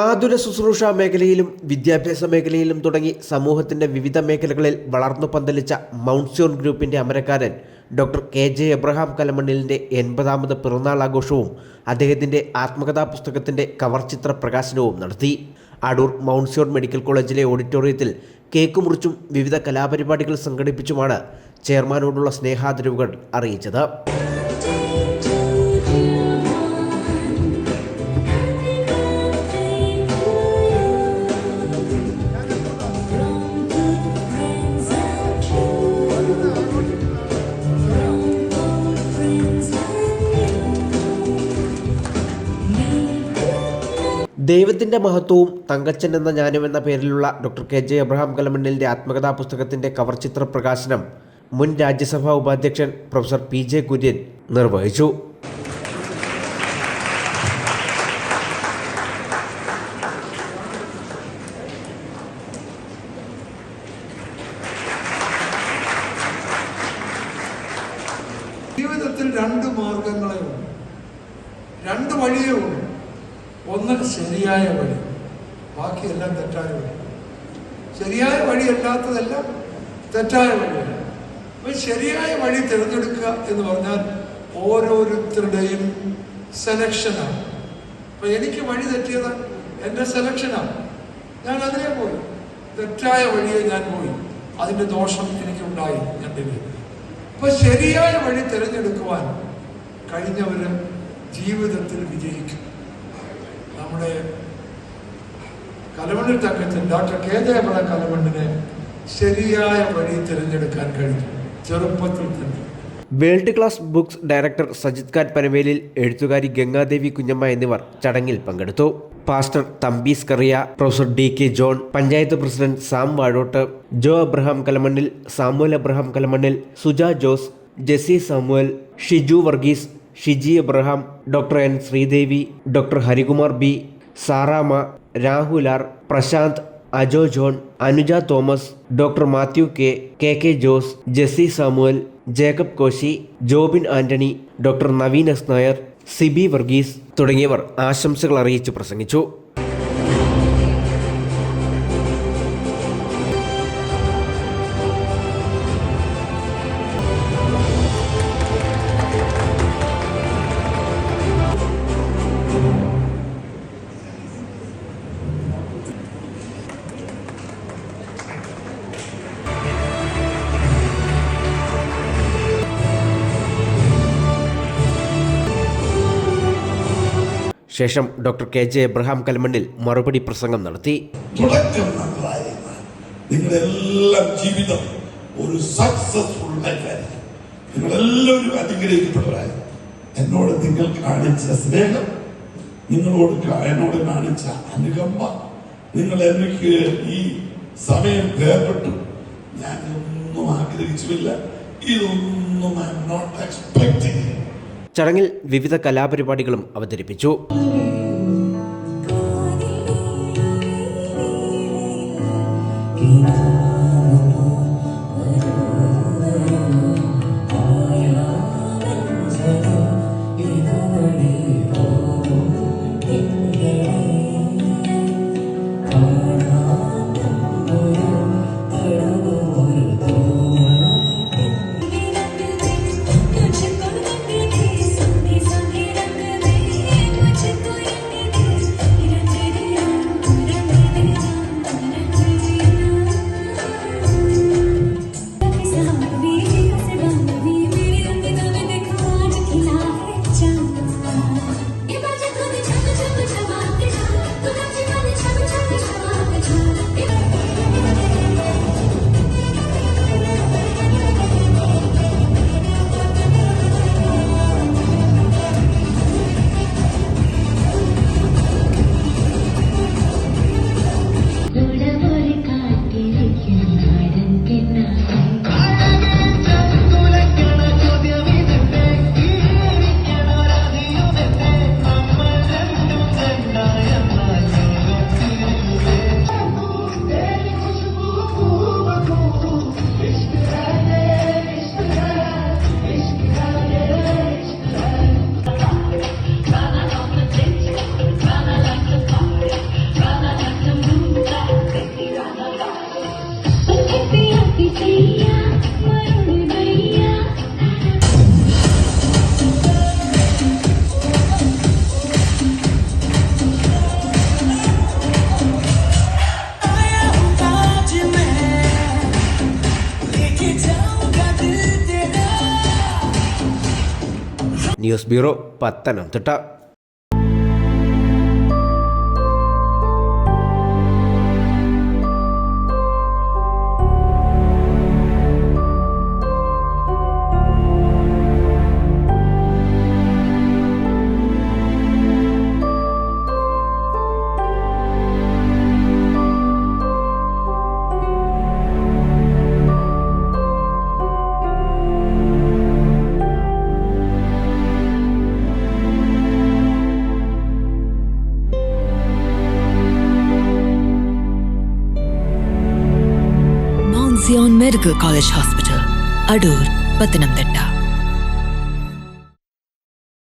ആതുര ശുശ്രൂഷ മേഖലയിലും വിദ്യാഭ്യാസ മേഖലയിലും തുടങ്ങി സമൂഹത്തിൻ്റെ വിവിധ മേഖലകളിൽ വളർന്നു പന്തലിച്ച മൗണ്ട് സിയോൺ ഗ്രൂപ്പിൻ്റെ അമരക്കാരൻ ഡോക്ടർ KJ എബ്രഹാം കലമണ്ണിലിൻ്റെ 80ാമത് പിറന്നാൾ ആഘോഷവും അദ്ദേഹത്തിൻ്റെ ആത്മകഥാ പുസ്തകത്തിൻ്റെ കവർ ചിത്ര പ്രകാശനവും നടത്തി. അടൂർ മൗണ്ട് സിയോൺ മെഡിക്കൽ കോളേജിലെ ഓഡിറ്റോറിയത്തിൽ കേക്ക് മുറിച്ചും വിവിധ കലാപരിപാടികൾ സംഘടിപ്പിച്ചുമാണ് ചെയർമാനോടുള്ള സ്നേഹാദരവുകൾ അറിയിച്ചത്. ദൈവത്തിൻ്റെ മഹത്വവും തങ്കച്ചൻ എന്ന ഞാനും എന്ന പേരിലുള്ള ഡോക്ടർ KJ എബ്രഹാം കലമണ്ണിലിൻ്റെ ആത്മകഥാ പുസ്തകത്തിൻ്റെ കവർ ചിത്ര പ്രകാശനം മുൻ രാജ്യസഭാ ഉപാധ്യക്ഷൻ പ്രൊഫസർ PJ കുര്യൻ നിർവഹിച്ചു. ജീവിതത്തിൽ രണ്ട് മാർഗങ്ങളെ ഉള്ളൂ, രണ്ട് വഴിയേ ഉള്ളൂ. ഒന്ന് ശരിയായ വഴി, ബാക്കിയെല്ലാം തെറ്റായ വഴി. ശരിയായ വഴിയല്ലാത്തതെല്ലാം തെറ്റായ വഴിയാണ്. അപ്പോൾ ശരിയായ വഴി തിരഞ്ഞെടുക്കുക എന്ന് പറഞ്ഞാൽ ഓരോരുത്തരുടെയും സെലക്ഷനാണ്. അപ്പോൾ എനിക്ക് വഴി തെറ്റിയത് എൻ്റെ സെലക്ഷനാണ്, ഞാൻ അതിനെ പോയി. തെറ്റായ വഴിയെ ഞാൻ പോയി, അതിൻ്റെ ദോഷം എനിക്കുണ്ടായി എൻ്റെ വീട്ടിൽ. അപ്പോൾ ശരിയായ വഴി തിരഞ്ഞെടുക്കുവാൻ കഴിഞ്ഞവർ ജീവിതത്തിൽ വിജയിക്കും. നമ്മുടെ Kalamannil Thankachan doctor KJ Abraham കലമണ്ണിനെ ശരിയായ വഴി തിരഞ്ഞെടുക്കാൻ കഴിഞ്ഞു ചെറുപ്പത്തിൽ തന്നെ. World Class Books director Sajith Khan Panavelil, എഴുത്തുകാരി ഗംഗാദേവി കുഞ്ഞമ്മ എന്നിവർ ചടങ്ങിൽ പങ്കെടുത്തു. Pastor Thampees Kariya, professor DK John, panchayat president Sam Vazhottu, Jo Abraham Kalamannil, Samuel Abraham Kalamannil, Suja Jose, Jessy Samuel, Shiju Varghese, Shiji Abraham, doctor N Sreedevi, doctor Harikumar B, Sarama, Rahul R, Prashanth, Ajo John, Anuja Thomas, doctor Mathew KK Jose, Jessy Samuel, Jacob Koshy, Jobin Antony, doctor Naveen S Nair, Siby Varghese തുടങ്ങിയവർ ആശംസകൾ അറിയിച്ച് പ്രസംഗിച്ചു. ശേഷം ഡോക്ടർ KJ എബ്രഹാം കലമണ്ണിൽ മറുപടി പ്രസംഗം നടത്തി. നിങ്ങളെല്ലാം ജീവിതം ഒരു സക്സസ്ഫുൾ ലൈഫായിരിക്കും. നിങ്ങളെല്ലാവരും അനുഗ്രഹിക്കപ്പെട്ടവരായി. എന്നോട് നിങ്ങൾ കാണിച്ച സ്നേഹം, എന്നോട് കാണിച്ച അനുകമ്പ, നിങ്ങൾ എനിക്ക് ഈ സമയം ഭയപ്പെട്ടു. ഞാൻ ഒന്നും ആഗ്രഹിച്ചുമില്ല, ഇതൊന്നും ഐ ആം നോട്ട് എക്സ്പെക്ടിങ്. ചടങ്ങിൽ വിവിധ കലാപരിപാടികളും അവതരിപ്പിച്ചു. News bureau Pathanamthitta. Zion Medical College Hospital, Adur, Pathanamthitta.